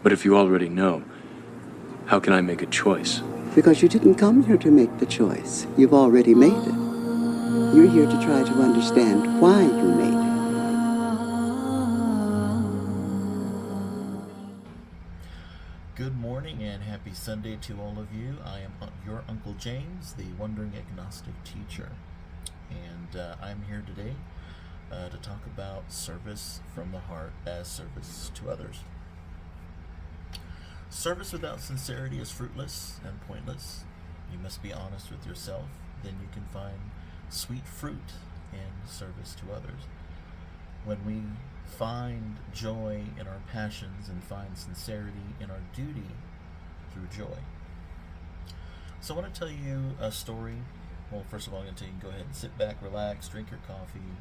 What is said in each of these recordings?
But if you already know, how can I make a choice? Because you didn't come here to make the choice. You've already made it. You're here to try to understand why you made it. Good morning and happy Sunday to all of you. I am your Uncle James, the wandering agnostic teacher. And I'm here today to talk about service from the heart as service to others. Service without sincerity is fruitless and pointless. You must be honest with yourself, then you can find sweet fruit in service to others. When we find joy in our passions and find sincerity in our duty through joy. So I want to tell you a story. Well, first of all, I'm going to tell you, go ahead and sit back, relax, drink your coffee,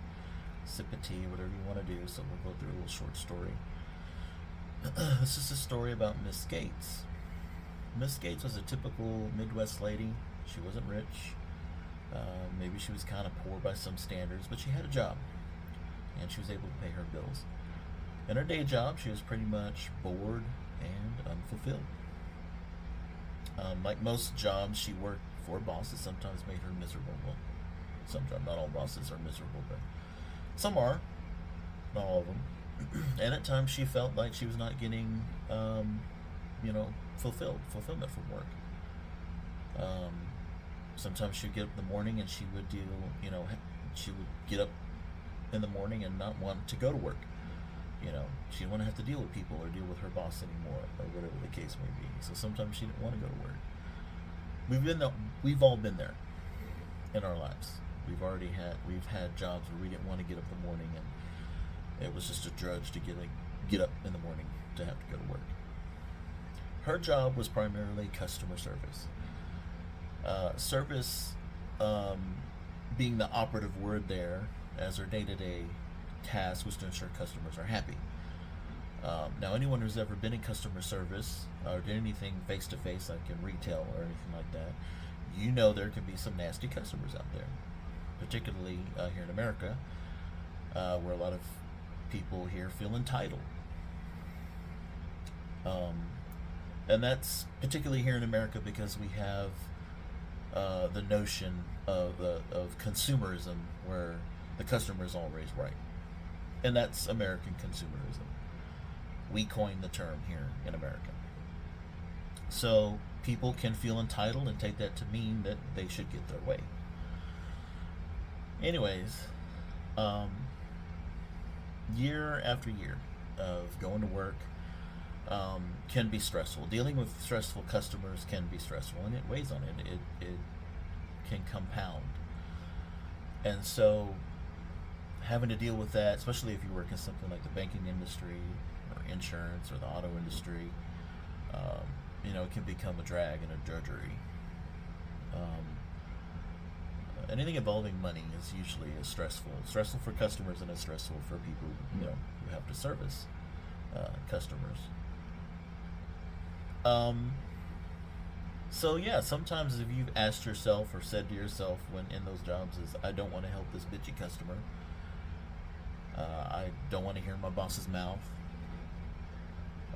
sip of tea, whatever you want to do. So we'll go through a little short story. This is a story about Miss Gates. Miss Gates was a typical Midwest lady. She wasn't rich. Maybe she was kind of poor by some standards, but she had a job, and she was able to pay her bills. In her day job, she was pretty much bored and unfulfilled. Like most jobs, she worked for bosses, sometimes made her miserable. Well, some jobs, not all bosses are miserable, but some are, not all of them. And at times she felt like she was not getting, fulfillment from work. Sometimes she'd get up in the morning and she would she would get up in the morning and not want to go to work. She didn't want to have to deal with people or deal with her boss anymore, or whatever the case may be. So sometimes she didn't want to go to work. We've all been there in our lives. We've had jobs where we didn't want to get up in the morning, and it was just a drudge to get up in the morning to have to go to work. Her job was primarily customer service. Service being the operative word there, as her day-to-day task was to ensure customers are happy. Now, anyone who's ever been in customer service or did anything face-to-face, like in retail or anything like that, there can be some nasty customers out there, particularly here in America, where a lot of people here feel entitled. And that's particularly here in America because we have the notion of consumerism, where the customer is always right. And that's American consumerism. We coined the term here in America. So people can feel entitled and take that to mean that they should get their way. Anyways, year after year of going to work can be stressful. Dealing with stressful customers can be stressful, and it weighs on it. It can compound. And so having to deal with that, especially if you work in something like the banking industry or insurance or the auto industry, it can become a drag and a drudgery. Anything involving money is usually stressful for customers, and it's stressful for people who have to service customers. So yeah, sometimes if you've asked yourself or said to yourself when in those jobs is, I don't want to help this bitchy customer. I don't want to hear my boss's mouth.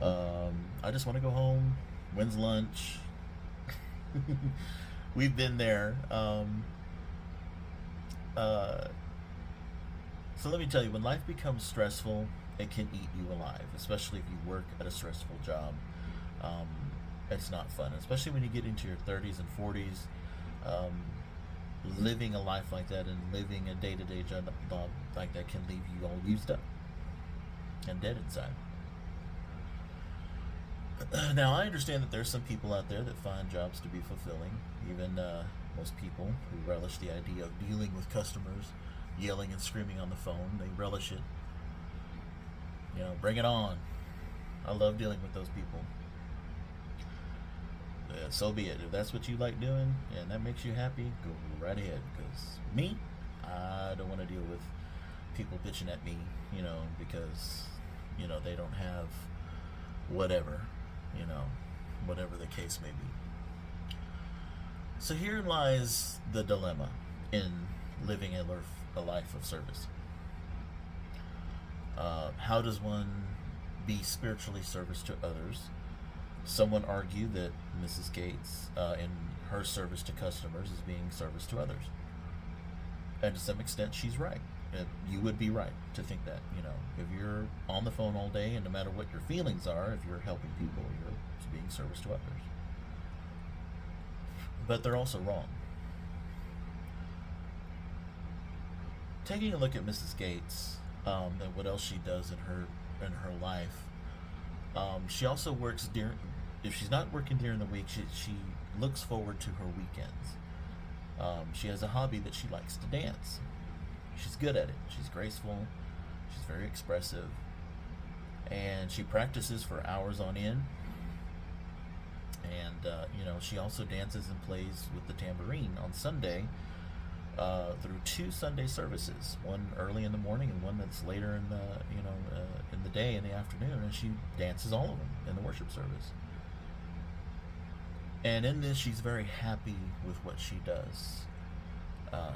I just want to go home. When's lunch? We've been there. So let me tell you, when life becomes stressful, it can eat you alive, especially if you work at a stressful job. It's not fun, especially when you get into your 30s and 40s. Living a life like that and living a day-to-day job like that can leave you all used up and dead inside. Now, I understand that there's some people out there that find jobs to be fulfilling. Even most people who relish the idea of dealing with customers, yelling and screaming on the phone, they relish it. Bring it on. I love dealing with those people. So be it. If that's what you like doing and that makes you happy, go right ahead. Because me, I don't want to deal with people bitching at me, because, they don't have whatever, whatever the case may be. So herein lies the dilemma in living a life of service. How does one be spiritually service to others. Someone argued that Mrs. Gates, in her service to customers, is being service to others. And to some extent, she's right. You would be right to think that. If you're on the phone all day, and no matter what your feelings are, if you're helping people, you're being service to others. But they're also wrong. Taking a look at Mrs. Gates, and what else she does in her life, she also works during. If she's not working during the week, she looks forward to her weekends. She has a hobby that she likes to dance. She's good at it. She's graceful. She's very expressive, and she practices for hours on end. And she also dances and plays with the tambourine on Sunday through 2 Sunday services, one early in the morning and one that's later in the day, in the afternoon, and she dances all of them in the worship service. And in this, she's very happy with what she does.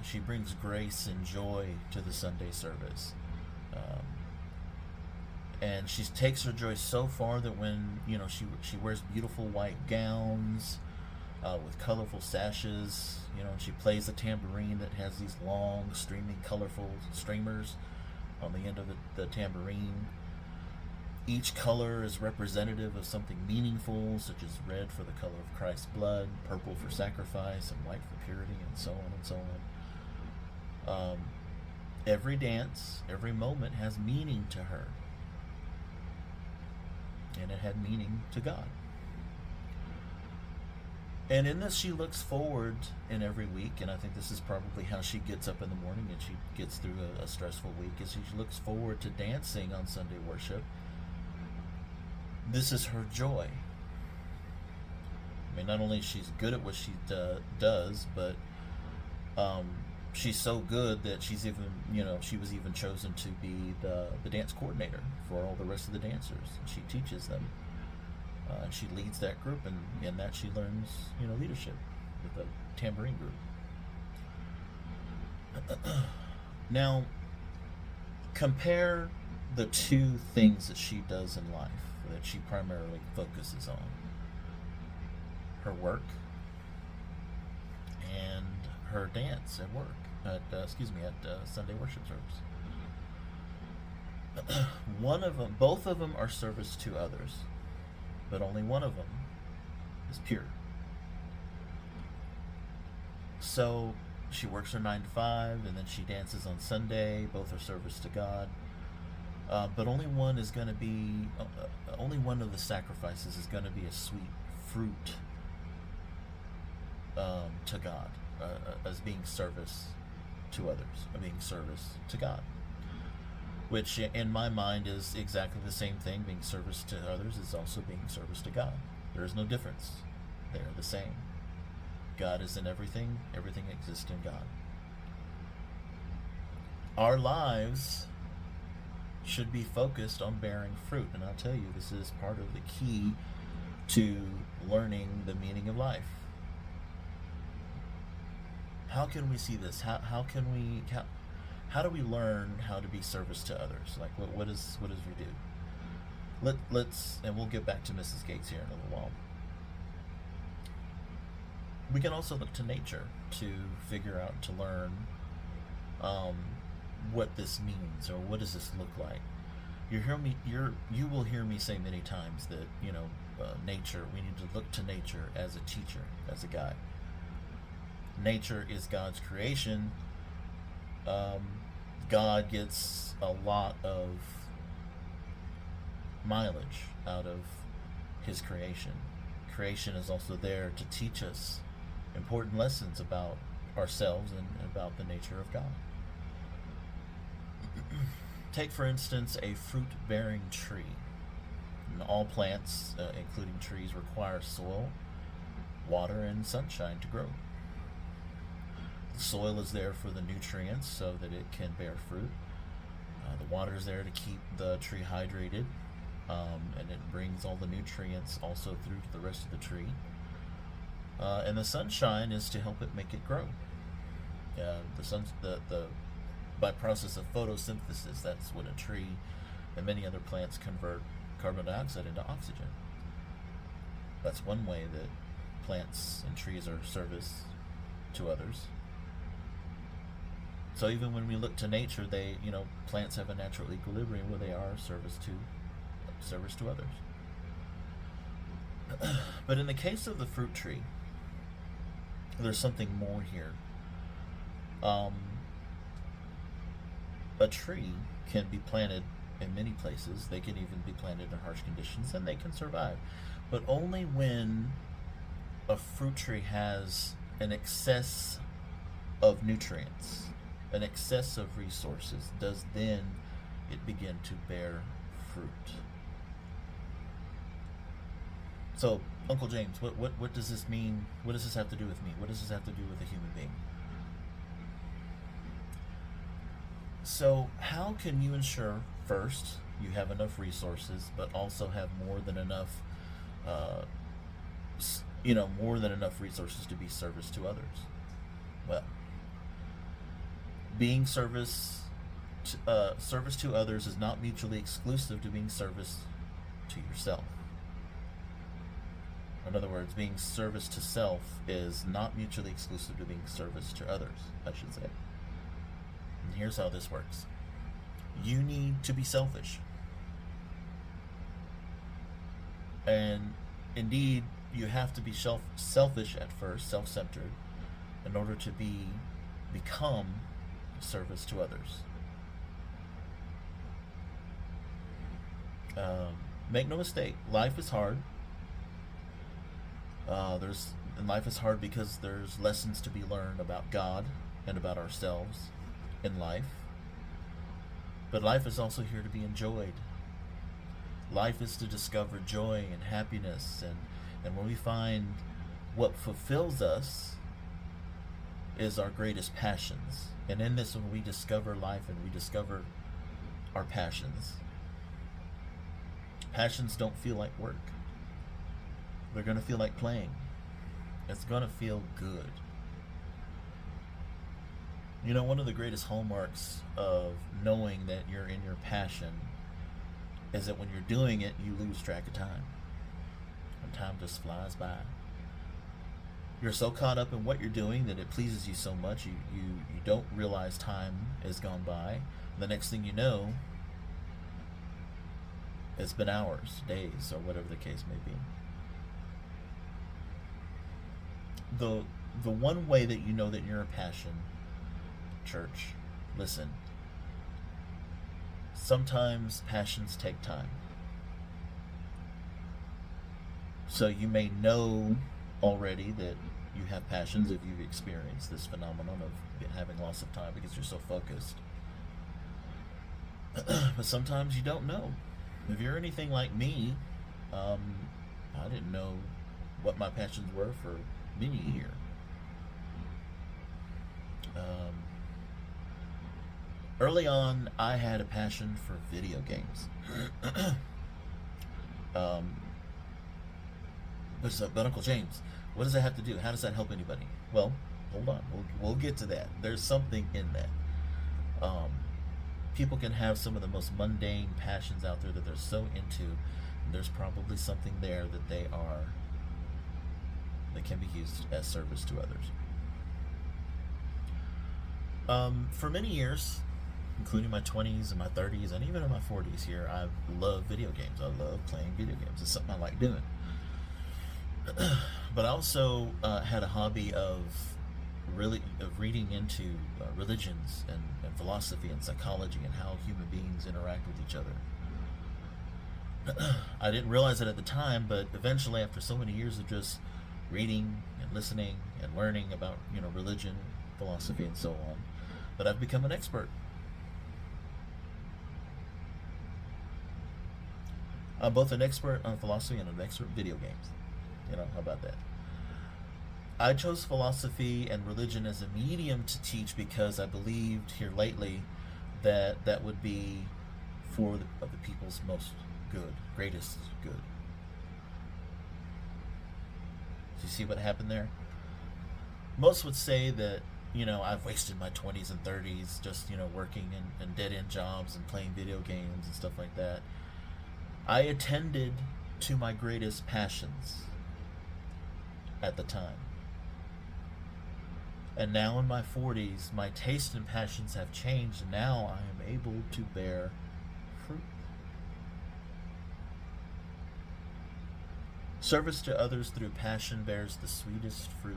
She brings grace and joy to the Sunday service. And she takes her joy so far that when she wears beautiful white gowns with colorful sashes, and she plays a tambourine that has these long, streaming, colorful streamers on the end of the tambourine. Each color is representative of something meaningful, such as red for the color of Christ's blood, purple for sacrifice, and white for purity, and so on and so on. Every dance, every moment has meaning to her. And it had meaning to God. And in this, she looks forward in every week, and I think this is probably how she gets up in the morning and she gets through a stressful week, is she looks forward to dancing on Sunday worship. This is her joy. I mean, not only she's good at what she does, but she's so good that she's even, she was even chosen to be the dance coordinator for all the rest of the dancers. She teaches them. And she leads that group, and in that she learns, leadership with the tambourine group. Now, compare the 2 things that she does in life that she primarily focuses on: her work and her dance at work. At Sunday worship service. Both of them are service to others, but only one of them is pure. So she works her 9 to 5, and then she dances on Sunday. Both are service to God. But only one is going to be, only one of the sacrifices is going to be a sweet fruit to God, as being service to others, being service to God. Which in my mind is exactly the same thing. Being service to others is also being service to God. There is no difference. They are the same. God is in everything. Everything exists in God. Our lives should be focused on bearing fruit. And I'll tell you, this is part of the key to learning the meaning of life. How can we see this? How do we learn how to be service to others? Like, what does we do? Let's, and we'll get back to Mrs. Gates here in a little while. We can also look to nature to figure out, to learn what this means, or what does this look like. You will hear me say many times that nature. We need to look to nature as a teacher, as a guide. Nature is God's creation. God gets a lot of mileage out of his creation. Creation is also there to teach us important lessons about ourselves and about the nature of God. Take, for instance, a fruit-bearing tree. And all plants, including trees, require soil, water, and sunshine to grow. The soil is there for the nutrients so that it can bear fruit. The water is there to keep the tree hydrated, and it brings all the nutrients also through to the rest of the tree. And the sunshine is to help it make it grow. By process of photosynthesis, that's when a tree and many other plants convert carbon dioxide into oxygen. That's one way that plants and trees are service to others. So even when we look to nature, plants have a natural equilibrium where they are service to others. But in the case of the fruit tree, there's something more here. A tree can be planted in many places. They can even be planted in harsh conditions, and they can survive. But only when a fruit tree has an excess of nutrients, an excess of resources, does then it begin to bear fruit. So, Uncle James, what does this mean? What does this have to do with me? What does this have to do with a human being? So, how can you ensure, first, you have enough resources, but also have more than enough resources to be service to others? Well, being service to others is not mutually exclusive to being service to yourself. In other words, being service to self is not mutually exclusive to being service to others, I should say. And here's how this works. You need to be selfish. And indeed, you have to be selfish at first, self-centered, in order to become service to others. Make no mistake, life is hard. Life is hard because there's lessons to be learned about God and about ourselves in life. But life is also here to be enjoyed. Life is to discover joy and happiness, and when we find what fulfills us is our greatest passions. And in this, when we discover life and we discover our passions don't feel like work. They're going to feel like playing. It's going to feel good. You know, one of the greatest hallmarks of knowing that you're in your passion is that when you're doing it, you lose track of time. And time just flies by. You're so caught up in what you're doing that it pleases you so much, you don't realize time has gone by. The next thing you know, it's been hours, days, or whatever the case may be. The one way that you know that you're a passion, church, listen, sometimes passions take time. So you may know already that you have passions if you've experienced this phenomenon of having loss of time because you're so focused. But sometimes you don't know. If you're anything like me, I didn't know what my passions were for many years. Early on, I had a passion for video games. But Uncle James, what does that have to do? How does that help anybody? Well, hold on. We'll get to that. There's something in that. People can have some of the most mundane passions out there that they're so into. And there's probably something there that can be used as service to others. For many years, including my 20s and my 30s and even in my 40s here, I love video games. I love playing video games. It's something I like doing. But I also had a hobby of reading into religions and philosophy and psychology and how human beings interact with each other. I didn't realize it at the time, but eventually, after so many years of just reading and listening and learning about religion, philosophy, and so on, that I've become an expert. I'm both an expert on philosophy and an expert in video games. How about that? I chose philosophy and religion as a medium to teach because I believed here lately that that would be for the people's most good, greatest good. Do you see what happened there? Most would say that, I've wasted my 20s and 30s just, working in dead-end jobs and playing video games and stuff like that. I attended to my greatest passions at the time. And now in my 40s, my taste and passions have changed, and now I am able to bear fruit. Service to others through passion bears the sweetest fruit,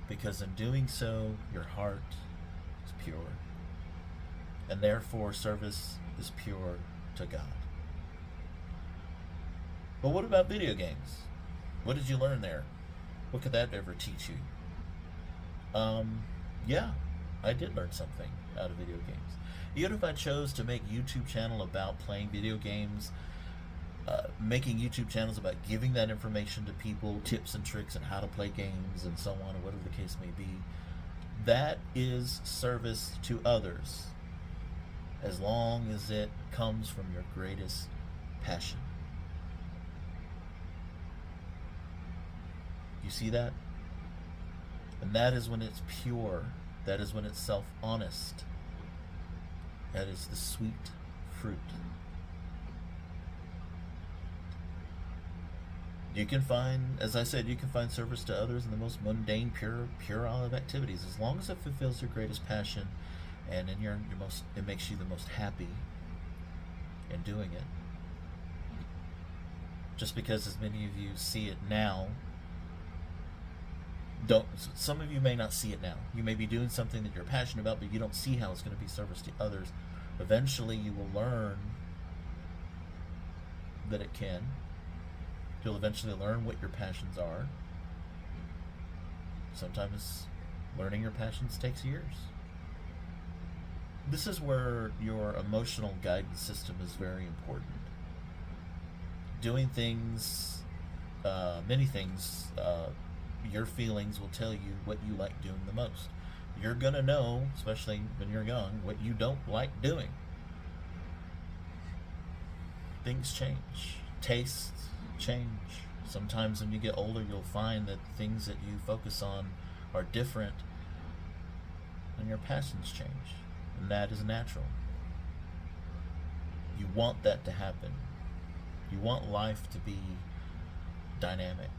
because in doing so, your heart is pure. And therefore, service is pure to God. But what about video games? What did you learn there? What could that ever teach you? Yeah, I did learn something out of video games. Even if I chose to make YouTube channel about playing video games, making YouTube channels about giving that information to people, tips and tricks and how to play games and so on, or whatever the case may be, that is service to others, as long as it comes from your greatest passion. You see that? And that is when it's pure. That is when it's self-honest. That is the sweet fruit. You can find, as I said, you can find service to others in the most mundane, puerile of activities, as long as it fulfills your greatest passion, and in your most, it makes you the most happy in doing it. Just because as many of you see it now, some of you may not see it now. You may be doing something that you're passionate about, but you don't see how it's going to be service to others. Eventually you will learn that it can. You'll eventually learn what your passions are. Sometimes learning your passions takes years. This is where your emotional guidance system is very important. Doing things, many things, your feelings will tell you what you like doing the most. You're gonna know, especially when you're young, what you don't like doing. Things change. Tastes change. Sometimes when you get older, you'll find that things that you focus on are different and your passions change. And that is natural. You want that to happen. You want life to be dynamic.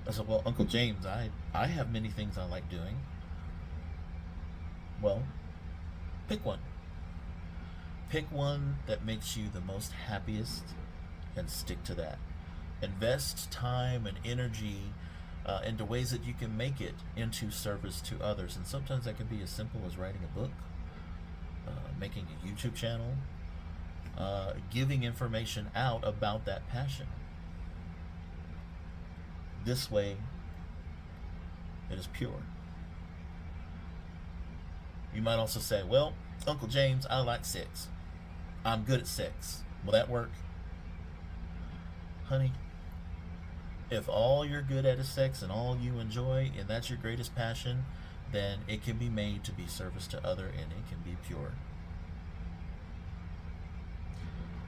I said, well, Uncle James, I have many things I like doing. Well, pick one. Pick one that makes you the most happiest and stick to that. Invest time and energy into ways that you can make it into service to others. And sometimes that can be as simple as writing a book, making a YouTube channel, giving information out about that passion. This way, it is pure. You might also say, well, Uncle James, I like sex. I'm good at sex. Will that work? Honey, if all you're good at is sex and all you enjoy and that's your greatest passion, then it can be made to be service to other and it can be pure.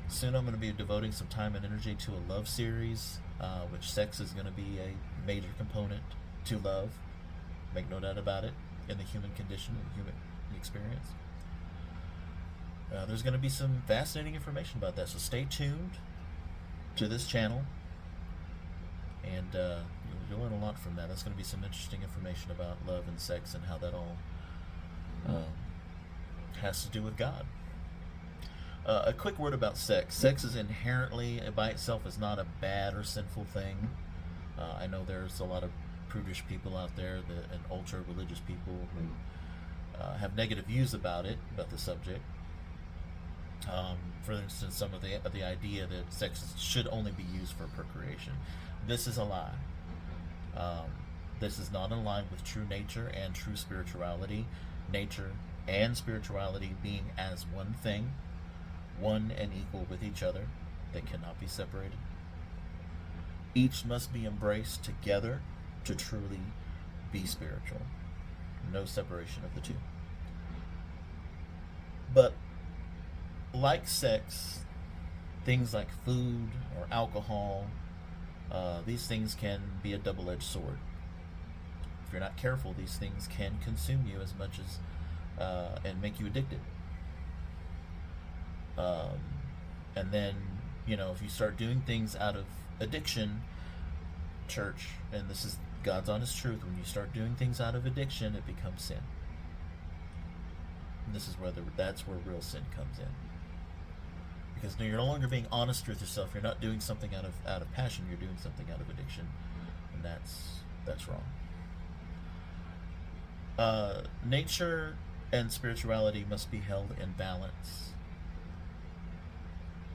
Soon I'm going to be devoting some time and energy to a love series, which sex is going to be a major component to love. Make no doubt about it, in the human condition, in the human experience. There's going to be some fascinating information about that, so stay tuned to this channel, and you'll learn a lot from that. That's going to be some interesting information about love and sex and how that all has to do with God. A quick word about sex. Sex is inherently, by itself, is not a bad or sinful thing. I know there's a lot of prudish people out there and ultra-religious people who have negative views about the subject. For instance, some of the idea that sex should only be used for procreation. This is a lie. This is not in line with true nature and true spirituality. Nature and spirituality being as one thing, one and equal with each other. They cannot be separated. Each must be embraced together to truly be spiritual. No separation of the two. But like sex, things like food or alcohol, these things can be a double-edged sword. If you're not careful, these things can consume you as much as and make you addicted. Um, and then, if you start doing things out of addiction, church, and this is God's honest truth, when you start doing things out of addiction, it becomes sin. And this is that's where real sin comes in. Because you're no longer being honest with yourself. You're not doing something out of passion. You're doing something out of addiction, and that's wrong. Nature and spirituality must be held in balance,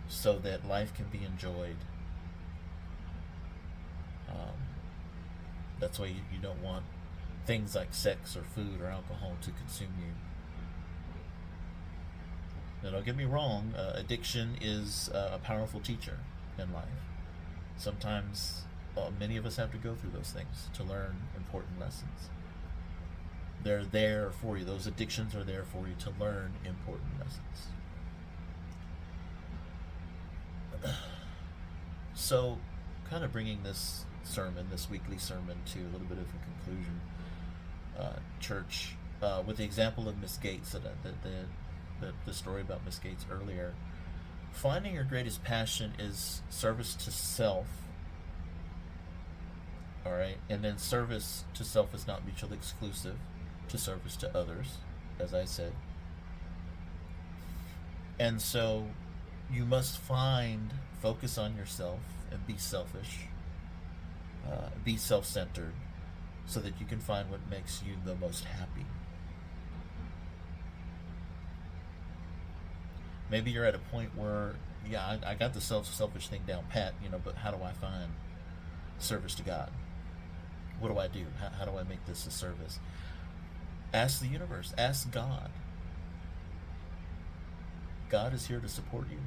so that life can be enjoyed. That's why you don't want things like sex or food or alcohol to consume you. Now, don't get me wrong, addiction is a powerful teacher in life. Sometimes many of us have to go through those things to learn important lessons. They're there for you. Those addictions are there for you to learn important lessons. So, kind of bringing this weekly sermon, to a little bit of a conclusion, church, with the example of Miss Gates, the story about Miss Gates earlier. Finding your greatest passion is service to self. All right, and then service to self is not mutually exclusive to service to others, as I said. And so you must focus on yourself and be selfish, be self-centered, so that you can find what makes you the most happy. Maybe you're at a point where, I got the selfish thing down pat, but how do I find service to God? What do I do? How do I make this a service? Ask the universe. Ask God. God is here to support you.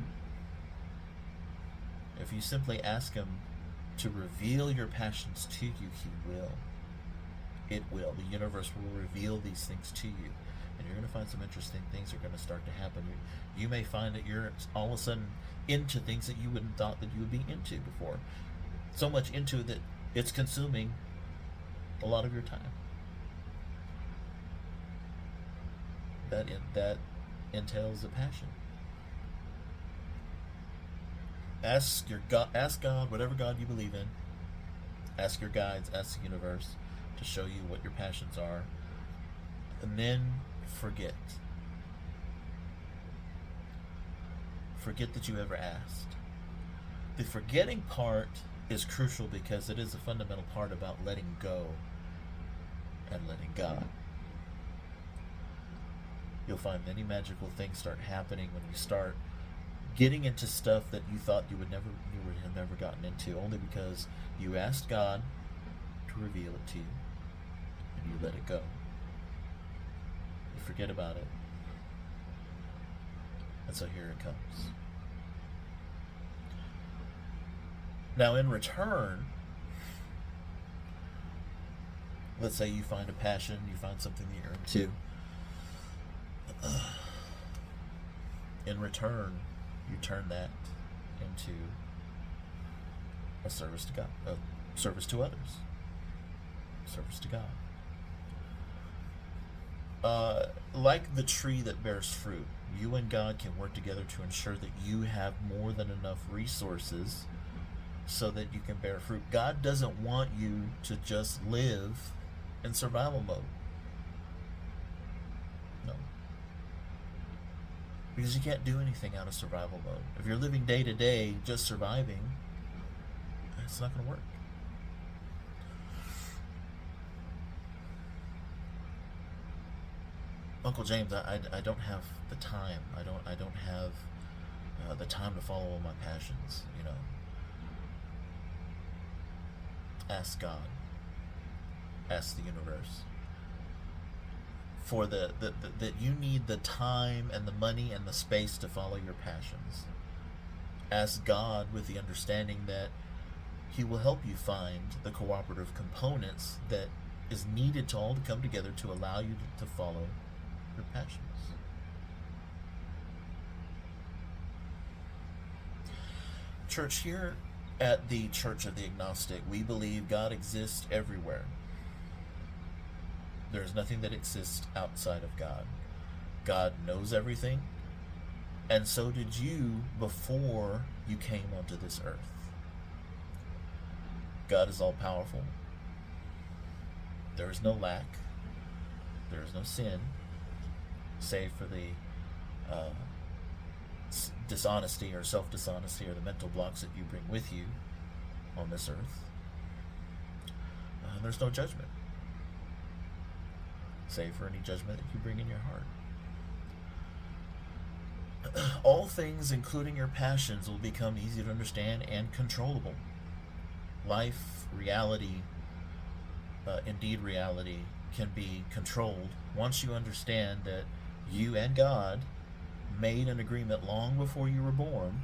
If you simply ask Him to reveal your passions to you, He will. It will. The universe will reveal these things to you. And you're going to find some interesting things are going to start to happen. You may find that you're all of a sudden into things that you wouldn't thought that you would be into before. So much into it that it's consuming a lot of your time. That entails a passion. Ask God, whatever God you believe in. Ask your guides, ask the universe to show you what your passions are. And then forget. Forget that you ever asked. The forgetting part is crucial because it is a fundamental part about letting go and letting God. You'll find many magical things start happening when you start getting into stuff that you thought you would have never gotten into, only because you asked God to reveal it to you and you let it go. You forget about it. And so here it comes. Now, in return, let's say you find a passion, you find something that you're into. In return, you turn that into a service to God, a service to others, service to God. Like the tree that bears fruit, you and God can work together to ensure that you have more than enough resources so that you can bear fruit. God doesn't want you to just live in survival mode. No. Because you can't do anything out of survival mode. If you're living day to day just surviving, it's not going to work. Uncle James, I don't have the time. I don't have the time to follow all my passions. Ask God. Ask the universe. For that you need the time and the money and the space to follow your passions. Ask God with the understanding that He will help you find the cooperative components that is needed to all to come together to allow you to follow your passions. Church, here at the Church of the Agnostic, we believe God exists everywhere. There is nothing that exists outside of God. God knows everything. And so did you before you came onto this earth. God is all powerful. There is no lack. There is no sin, save for the dishonesty or self-dishonesty or the mental blocks that you bring with you on this earth. There's no judgment, save for any judgment that you bring in your heart. All things, including your passions, will become easy to understand and controllable. Life, reality, indeed reality, can be controlled once you understand that you and God made an agreement long before you were born.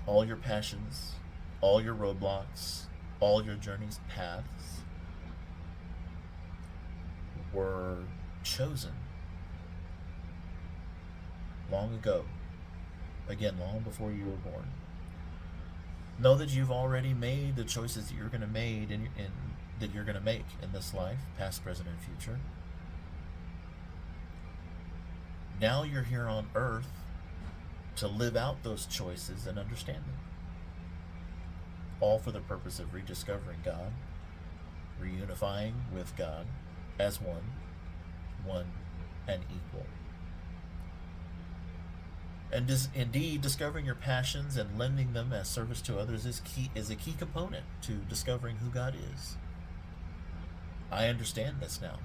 All your passions, all your roadblocks, all your journey's paths were chosen long ago. Again, long before you were born. Know that you've already made the choices that you're going to make in this life, past, present, and future. Now you're here on earth to live out those choices and understand them. All for the purpose of rediscovering God, reunifying with God as one and equal. And indeed, discovering your passions and lending them as service to others is a key component to discovering who God is. I understand this now.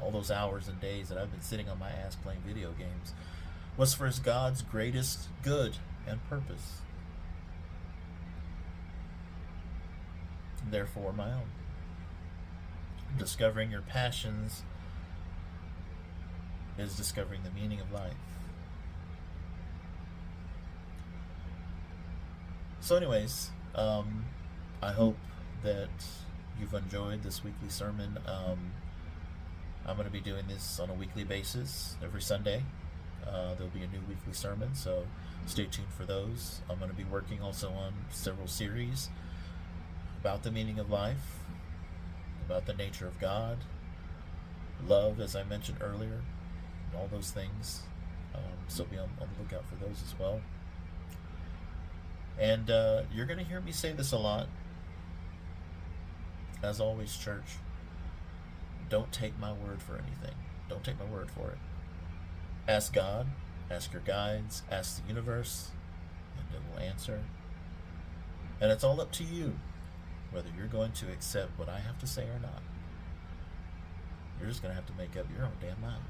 All those hours and days that I've been sitting on my ass playing video games was for God's greatest good and purpose. And therefore, my own. Discovering your passions is discovering the meaning of life. So anyways, I hope that you've enjoyed this weekly sermon. I'm going to be doing this on a weekly basis every Sunday. There'll be a new weekly sermon, so stay tuned for those. I'm going to be working also on several series about the meaning of life, about the nature of God, love, as I mentioned earlier, and all those things. So be on the lookout for those as well. And you're going to hear me say this a lot. As always, church, don't take my word for anything. Don't take my word for it. Ask God, ask your guides, ask the universe, and it will answer. And it's all up to you whether you're going to accept what I have to say or not. You're just going to have to make up your own damn mind.